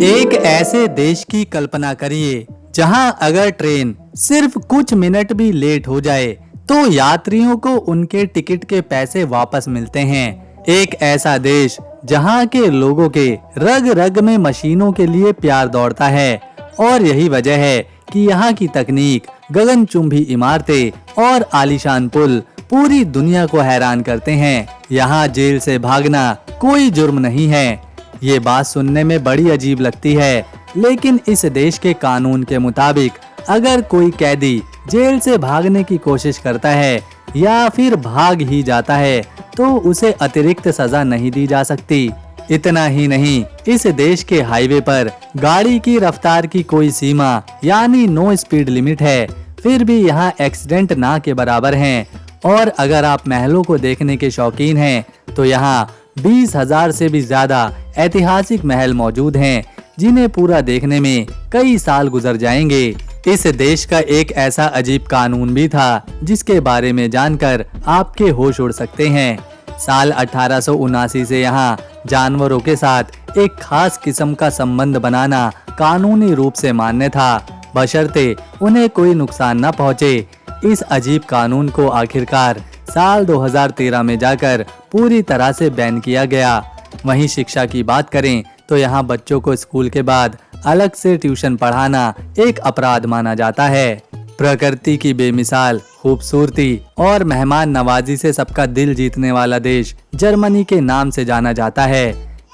एक ऐसे देश की कल्पना करिए जहां अगर ट्रेन सिर्फ कुछ मिनट भी लेट हो जाए तो यात्रियों को उनके टिकट के पैसे वापस मिलते हैं। एक ऐसा देश जहां के लोगों के रग रग में मशीनों के लिए प्यार दौड़ता है और यही वजह है कि यहाँ की तकनीक, गगनचुंबी इमारतें और आलीशान पुल पूरी दुनिया को हैरान करते हैं। यहाँ जेल से भागना कोई जुर्म नहीं है। ये बात सुनने में बड़ी अजीब लगती है, लेकिन इस देश के कानून के मुताबिक अगर कोई कैदी जेल से भागने की कोशिश करता है या फिर भाग ही जाता है तो उसे अतिरिक्त सजा नहीं दी जा सकती। इतना ही नहीं, इस देश के हाईवे पर गाड़ी की रफ्तार की कोई सीमा यानी नो स्पीड लिमिट है, फिर भी यहाँ एक्सीडेंट ना के बराबर हैं। और अगर आप महलों को देखने के शौकीन हैं तो यहाँ 20,000 से भी ज्यादा ऐतिहासिक महल मौजूद हैं, जिन्हें पूरा देखने में कई साल गुजर जाएंगे। इस देश का एक ऐसा अजीब कानून भी था जिसके बारे में जानकर आपके होश उड़ सकते हैं। साल 1879 से यहाँ जानवरों के साथ एक खास किस्म का संबंध बनाना कानूनी रूप से मान्य था, बशर्ते उन्हें कोई नुकसान न पहुँचे। इस अजीब कानून को आखिरकार साल 2013 में जाकर पूरी तरह से बैन किया गया। वहीं शिक्षा की बात करें तो यहाँ बच्चों को स्कूल के बाद अलग से ट्यूशन पढ़ाना एक अपराध माना जाता है। प्रकृति की बेमिसाल खूबसूरती और मेहमान नवाजी से सबका दिल जीतने वाला देश जर्मनी के नाम से जाना जाता है।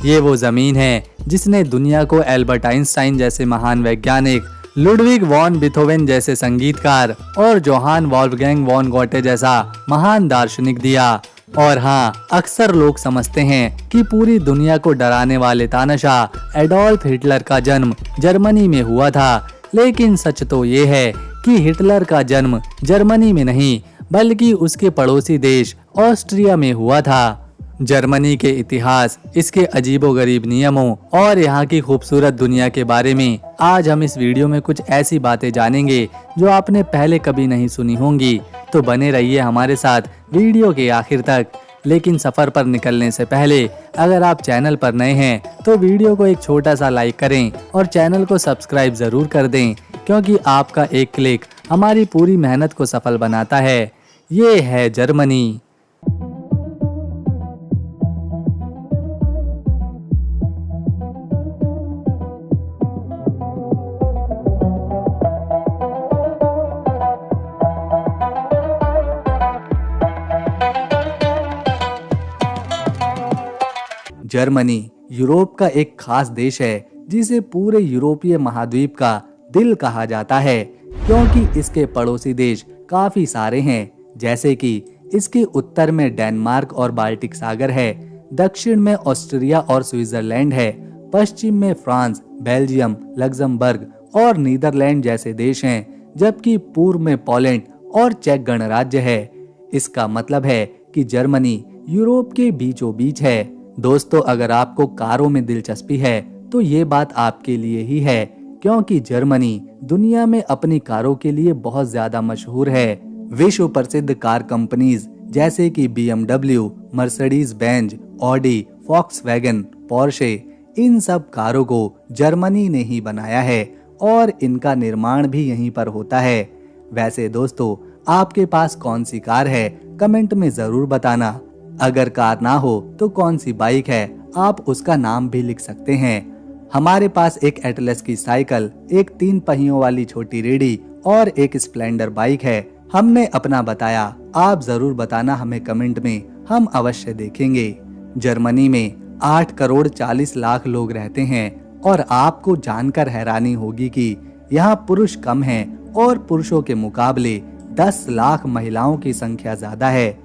ये वो जमीन है जिसने दुनिया को एल्बर्ट आइंस्टाइन जैसे महान वैज्ञानिक, लुडविग वॉन बीथोवेन जैसे संगीतकार और जोहान वॉल्फगैंग वॉन गोटे जैसा महान दार्शनिक दिया। और हाँ, अक्सर लोग समझते हैं कि पूरी दुनिया को डराने वाले तानाशाह एडोल्फ हिटलर का जन्म जर्मनी में हुआ था, लेकिन सच तो ये है कि हिटलर का जन्म जर्मनी में नहीं बल्कि उसके पड़ोसी देश ऑस्ट्रिया में हुआ था। जर्मनी के इतिहास, इसके अजीबोगरीब नियमों और यहाँ की खूबसूरत दुनिया के बारे में आज हम इस वीडियो में कुछ ऐसी बातें जानेंगे जो आपने पहले कभी नहीं सुनी होंगी। तो बने रहिए हमारे साथ वीडियो के आखिर तक। लेकिन सफर पर निकलने से पहले अगर आप चैनल पर नए हैं तो वीडियो को एक छोटा सा लाइक करें और चैनल को सब्सक्राइब जरूर कर दें, क्योंकि आपका एक क्लिक हमारी पूरी मेहनत को सफल बनाता है। ये है जर्मनी। जर्मनी यूरोप का एक खास देश है जिसे पूरे यूरोपीय महाद्वीप का दिल कहा जाता है, क्योंकि इसके पड़ोसी देश काफी सारे हैं। जैसे कि इसके उत्तर में डेनमार्क और बाल्टिक सागर है, दक्षिण में ऑस्ट्रिया और स्विट्जरलैंड है, पश्चिम में फ्रांस, बेल्जियम, लग्जमबर्ग और नीदरलैंड जैसे देश हैं, जबकि पूर्व में पोलैंड और चेक गणराज्य है। इसका मतलब है कि जर्मनी यूरोप के बीचों बीच है। दोस्तों, अगर आपको कारों में दिलचस्पी है तो ये बात आपके लिए ही है, क्योंकि जर्मनी दुनिया में अपनी कारों के लिए बहुत ज्यादा मशहूर है। विश्व प्रसिद्ध कार कंपनीज जैसे कि BMW, Mercedes Benz, Audi, Volkswagen, Porsche, इन सब कारों को जर्मनी ने ही बनाया है और इनका निर्माण भी यहीं पर होता है। वैसे दोस्तों, आपके पास कौन सी कार है कमेंट में जरूर बताना। अगर कार ना हो तो कौन सी बाइक है, आप उसका नाम भी लिख सकते हैं। हमारे पास एक एटलस की साइकिल, एक 3 पहियों वाली छोटी रेडी और एक स्प्लेंडर बाइक है। हमने अपना बताया, आप जरूर बताना हमें कमेंट में, हम अवश्य देखेंगे। जर्मनी में 8 करोड़ 40 लाख लोग रहते हैं और आपको जानकर हैरानी होगी कि यहाँ पुरुष कम हैं और पुरुषों के मुकाबले 10 लाख महिलाओं की संख्या ज्यादा है।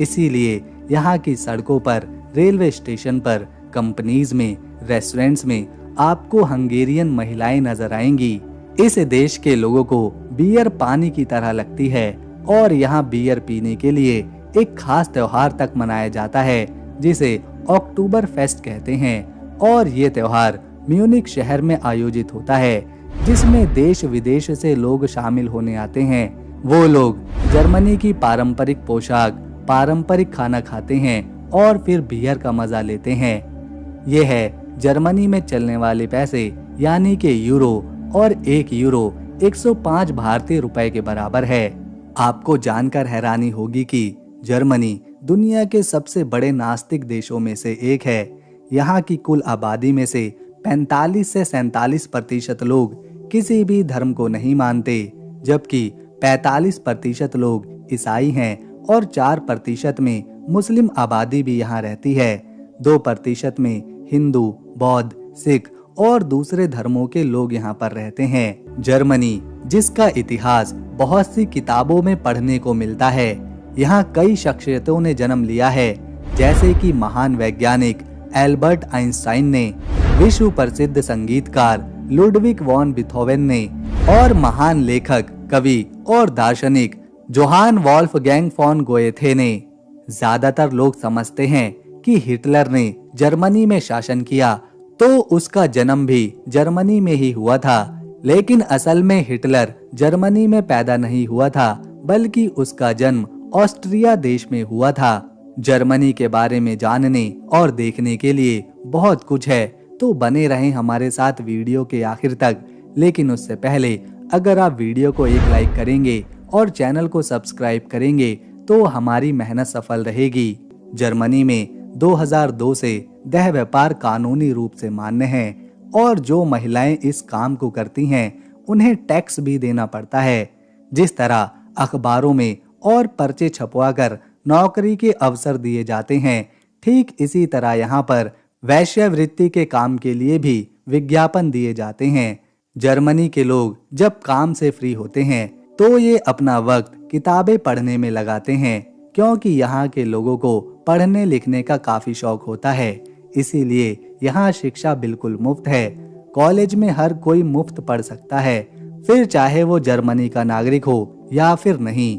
इसीलिए यहाँ की सड़कों पर, रेलवे स्टेशन पर, कंपनीज में, रेस्टोरेंट्स में आपको हंगेरियन महिलाएं नजर आएंगी। इस देश के लोगों को बियर पानी की तरह लगती है और यहाँ बियर पीने के लिए एक खास त्योहार तक मनाया जाता है जिसे अक्टूबर फेस्ट कहते हैं। और ये त्योहार म्यूनिक शहर में आयोजित होता है, जिसमें देश विदेश से लोग शामिल होने आते हैं। वो लोग जर्मनी की पारंपरिक पोशाक, पारंपरिक खाना खाते हैं और फिर बियर का मजा लेते हैं। ये है जर्मनी में चलने वाले पैसे यानी कि यूरो, और 1 यूरो 105 भारतीय रुपए के बराबर है। आपको जानकर हैरानी होगी कि जर्मनी दुनिया के सबसे बड़े नास्तिक देशों में से एक है। यहाँ की कुल आबादी में से 45 से 47% लोग किसी भी धर्म को नहीं मानते, जबकि 45% लोग ईसाई हैं और 4% में मुस्लिम आबादी भी यहाँ रहती है। 2% में हिंदू, बौद्ध, सिख और दूसरे धर्मों के लोग यहाँ पर रहते हैं। जर्मनी, जिसका इतिहास बहुत सी किताबों में पढ़ने को मिलता है, यहाँ कई शख्सियतों ने जन्म लिया है, जैसे कि महान वैज्ञानिक एल्बर्ट आइंस्टाइन ने, विश्व प्रसिद्ध संगीतकार लुडविग वॉन बीथोवेन ने, और महान लेखक, कवि और दार्शनिक जोहान वॉल्फगैंग फॉन गोएथे ने। ज्यादातर लोग समझते हैं कि हिटलर ने जर्मनी में शासन किया तो उसका जन्म भी जर्मनी में ही हुआ था, लेकिन असल में हिटलर जर्मनी में पैदा नहीं हुआ था, बल्कि उसका जन्म ऑस्ट्रिया देश में हुआ था। जर्मनी के बारे में जानने और देखने के लिए बहुत कुछ है, तो बने रहें हमारे साथ वीडियो के आखिर तक। लेकिन उससे पहले अगर आप वीडियो को एक लाइक करेंगे और चैनल को सब्सक्राइब करेंगे तो हमारी मेहनत सफल रहेगी। जर्मनी में 2002 से देह व्यापार कानूनी रूप से मान्य है और जो महिलाएं इस काम को करती हैं उन्हें टैक्स भी देना पड़ता है। जिस तरह अखबारों में और पर्चे छपवाकर नौकरी के अवसर दिए जाते हैं, ठीक इसी तरह यहाँ पर वैश्यावृत्ति के काम के लिए भी विज्ञापन दिए जाते हैं। जर्मनी के लोग जब काम से फ्री होते हैं तो ये अपना वक्त किताबें पढ़ने में लगाते हैं, क्योंकि यहाँ के लोगों को पढ़ने लिखने का काफी शौक होता है। इसीलिए यहाँ शिक्षा बिल्कुल मुफ्त है। कॉलेज में हर कोई मुफ्त पढ़ सकता है, फिर चाहे वो जर्मनी का नागरिक हो या फिर नहीं।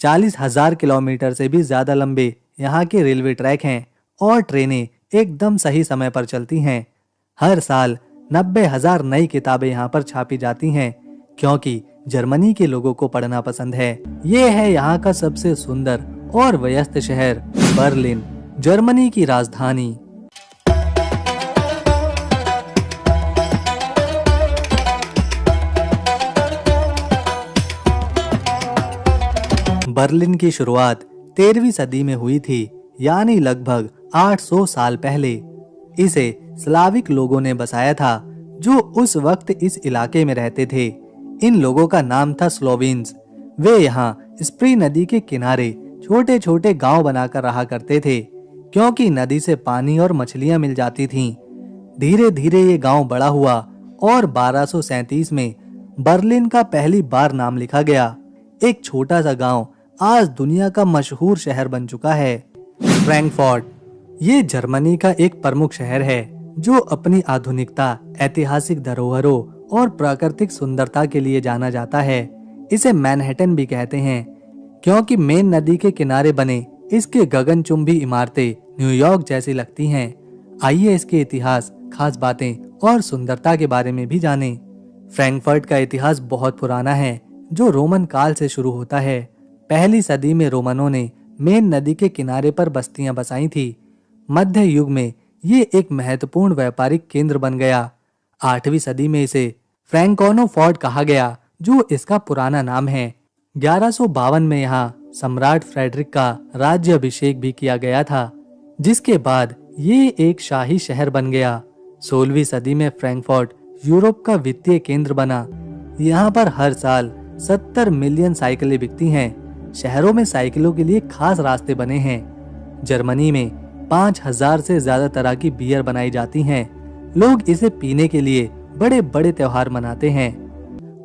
चालीस 40,000 किलोमीटर से भी ज्यादा लंबे यहाँ के रेलवे ट्रैक हैं और ट्रेनें एकदम सही समय पर चलती हैं। हर साल 90,000 नई किताबें यहाँ पर छापी जाती हैं, क्योंकि जर्मनी के लोगों को पढ़ना पसंद है। ये है यहाँ का सबसे सुंदर और व्यस्त शहर बर्लिन, जर्मनी की राजधानी। बर्लिन की शुरुआत 13वीं सदी में हुई थी, यानी लगभग 800 साल पहले। इसे स्लाविक लोगों ने बसाया था, जो उस वक्त इस इलाके में रहते थे। इन लोगों का नाम था स्लोवीन्स। वे यहाँ स्प्री नदी के किनारे छोटे छोटे गांव बनाकर रहा करते थे, क्योंकि नदी से पानी और मछलियां मिल जाती थीं। धीरे धीरे ये गांव बड़ा हुआ और 1237 में बर्लिन का पहली बार नाम लिखा गया। एक छोटा सा गांव आज दुनिया का मशहूर शहर बन चुका है, फ्रैंकफर्ट। ये जर्मनी का एक प्रमुख शहर है, जो अपनी आधुनिकता, ऐतिहासिक धरोहरों और प्राकृतिक सुंदरता के लिए जाना जाता है। इसे मैनहट्टन भी कहते हैं, क्योंकि मेन नदी के किनारे बने इसके गगनचुंबी इमारतें न्यूयॉर्क जैसी लगती हैं। आइए इसके इतिहास, खास बातें और सुंदरता के बारे में भी जानें। फ्रैंकफर्ट का इतिहास बहुत पुराना है, जो रोमन काल से शुरू होता है। पहली सदी में रोमनों ने मेन नदी के किनारे पर बस्तियां बसाई थी। मध्य युग में ये एक महत्वपूर्ण व्यापारिक केंद्र बन गया। 8वीं सदी में इसे फ्रैंकोनो फोर्ट कहा गया, जो इसका पुराना नाम है। 1152 में यहाँ सम्राट फ्रेडरिक का राज्याभिषेक भी किया गया था, जिसके बाद ये एक शाही शहर बन गया। 16वीं सदी में फ्रैंकफर्ट यूरोप का वित्तीय केंद्र बना। यहाँ पर हर साल 70 मिलियन साइकिलें बिकती हैं। शहरों में साइकिलों के लिए खास रास्ते बने हैं। जर्मनी में 5000 से ज्यादा तरह की बियर बनाई जाती हैं। लोग इसे पीने के लिए बड़े बड़े त्योहार मनाते हैं।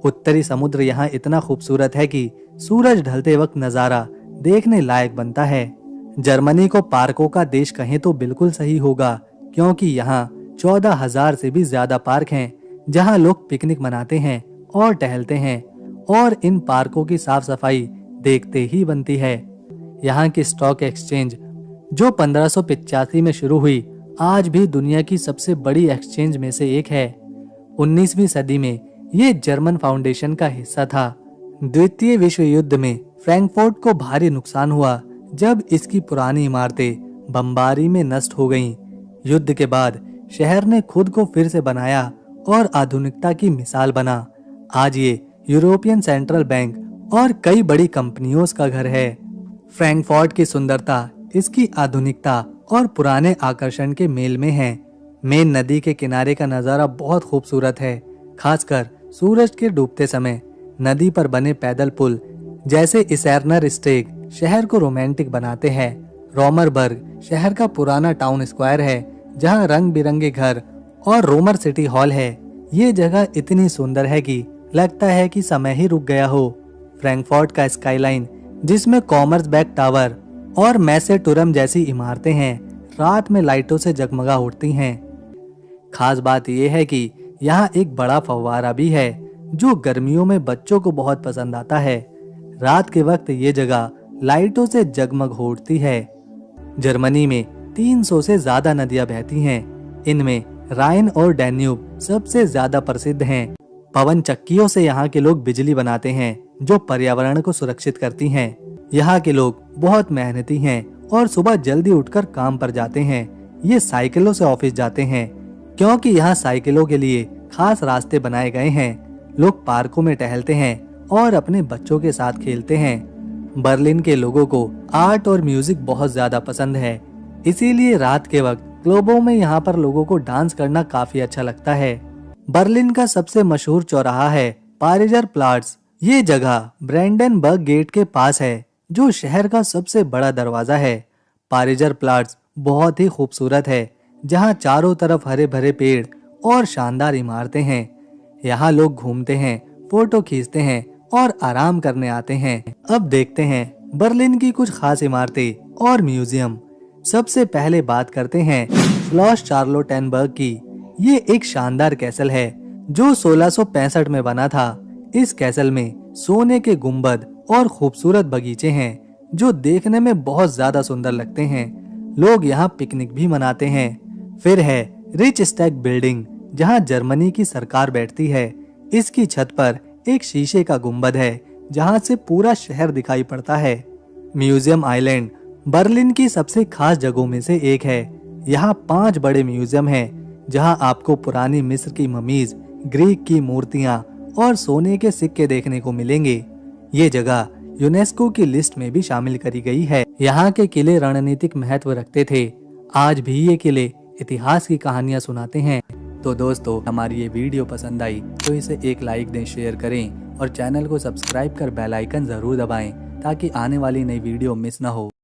उत्तरी समुद्र यहाँ इतना खूबसूरत है कि सूरज ढलते वक्त नजारा देखने लायक बनता है। जर्मनी को पार्कों का देश कहें तो बिल्कुल सही होगा, क्योंकि यहाँ 14,000 से भी ज्यादा पार्क हैं, जहाँ लोग पिकनिक मनाते हैं और टहलते हैं, और इन पार्कों की साफ सफाई देखते ही बनती है। यहाँ की स्टॉक एक्सचेंज, जो 1585 में शुरू हुई, आज भी दुनिया की सबसे बड़ी एक्सचेंज में से एक है। 19वीं सदी में ये जर्मन फाउंडेशन का हिस्सा था। द्वितीय विश्व युद्ध में फ्रैंकफर्ट को भारी नुकसान हुआ जब इसकी पुरानी इमारतें बमबारी में नष्ट हो गईं। युद्ध के बाद शहर ने खुद को फिर से बनाया और आधुनिकता की मिसाल बना। आज ये यूरोपियन सेंट्रल बैंक और कई बड़ी कंपनियों का घर है। फ्रैंकफर्ट की सुंदरता इसकी आधुनिकता और पुराने आकर्षण के मेल में है। मेन नदी के किनारे का नजारा बहुत खूबसूरत है, खासकर सूरज के डूबते समय। नदी पर बने पैदल पुल जैसे इसेर्नर स्टेग शहर को रोमांटिक बनाते हैं। रोमरबर्ग शहर का पुराना टाउन स्क्वायर है जहां रंग बिरंगे घर और रोमर सिटी हॉल है। ये जगह इतनी सुंदर है कि लगता है कि समय ही रुक गया हो। फ्रैंकफर्ट का स्काईलाइन जिसमें कॉमर्सबेक टावर और मैसे टूरम जैसी इमारतें हैं, रात में लाइटों से जगमगा उठती हैं। खास बात यह है कि यहाँ एक बड़ा फव्वारा भी है जो गर्मियों में बच्चों को बहुत पसंद आता है। रात के वक्त ये जगह लाइटों से जगमग उठती है। जर्मनी में 300 से ज्यादा नदियां बहती हैं। इनमें राइन और डैन्यूब सबसे ज्यादा प्रसिद्ध हैं। पवन चक्कियों से यहाँ के लोग बिजली बनाते हैं जो पर्यावरण को सुरक्षित करती हैं। यहाँ के लोग बहुत मेहनती हैं और सुबह जल्दी उठकर काम पर जाते हैं। ये साइकिलों से ऑफिस जाते हैं क्योंकि यहाँ साइकिलों के लिए खास रास्ते बनाए गए हैं। लोग पार्कों में टहलते हैं और अपने बच्चों के साथ खेलते हैं। बर्लिन के लोगों को आर्ट और म्यूजिक बहुत ज्यादा पसंद है, इसीलिए रात के वक्त क्लबों में यहाँ पर लोगों को डांस करना काफी अच्छा लगता है। बर्लिन का सबसे मशहूर चौराहा है पारिजर प्लाट्स। ये जगह ब्रेंडेनबर्ग गेट के पास है जो शहर का सबसे बड़ा दरवाजा है। पारिजर प्लाट्स बहुत ही खूबसूरत है जहाँ चारों तरफ हरे भरे पेड़ और शानदार इमारतें हैं। यहाँ लोग घूमते हैं, फोटो खींचते हैं और आराम करने आते हैं। अब देखते हैं बर्लिन की कुछ खास इमारतें और म्यूजियम। सबसे पहले बात करते हैं श्लॉस चार्लोटेनबर्ग की। ये एक शानदार कैसल है जो 1665 में बना था। इस कैसल में सोने के गुंबद और खूबसूरत बगीचे हैं जो देखने में बहुत ज्यादा सुंदर लगते हैं। लोग यहाँ पिकनिक भी मनाते हैं। फिर है रिच स्टैग बिल्डिंग जहाँ जर्मनी की सरकार बैठती है। इसकी छत पर एक शीशे का गुंबद है जहाँ से पूरा शहर दिखाई पड़ता है। म्यूजियम आइलैंड बर्लिन की सबसे खास जगहों में से एक है। यहाँ 5 बड़े म्यूजियम हैं जहाँ आपको पुरानी मिस्र की ममीज, ग्रीक की मूर्तियाँ और सोने के सिक्के देखने को मिलेंगे। ये जगह यूनेस्को की लिस्ट में भी शामिल करी गई है। यहाँ के किले रणनीतिक महत्व रखते थे। आज भी ये किले इतिहास की कहानियाँ सुनाते हैं। तो दोस्तों, हमारी ये वीडियो पसंद आई तो इसे एक लाइक दें, शेयर करें और चैनल को सब्सक्राइब कर बेल आइकन जरूर दबाएं ताकि आने वाली नई वीडियो मिस ना हो।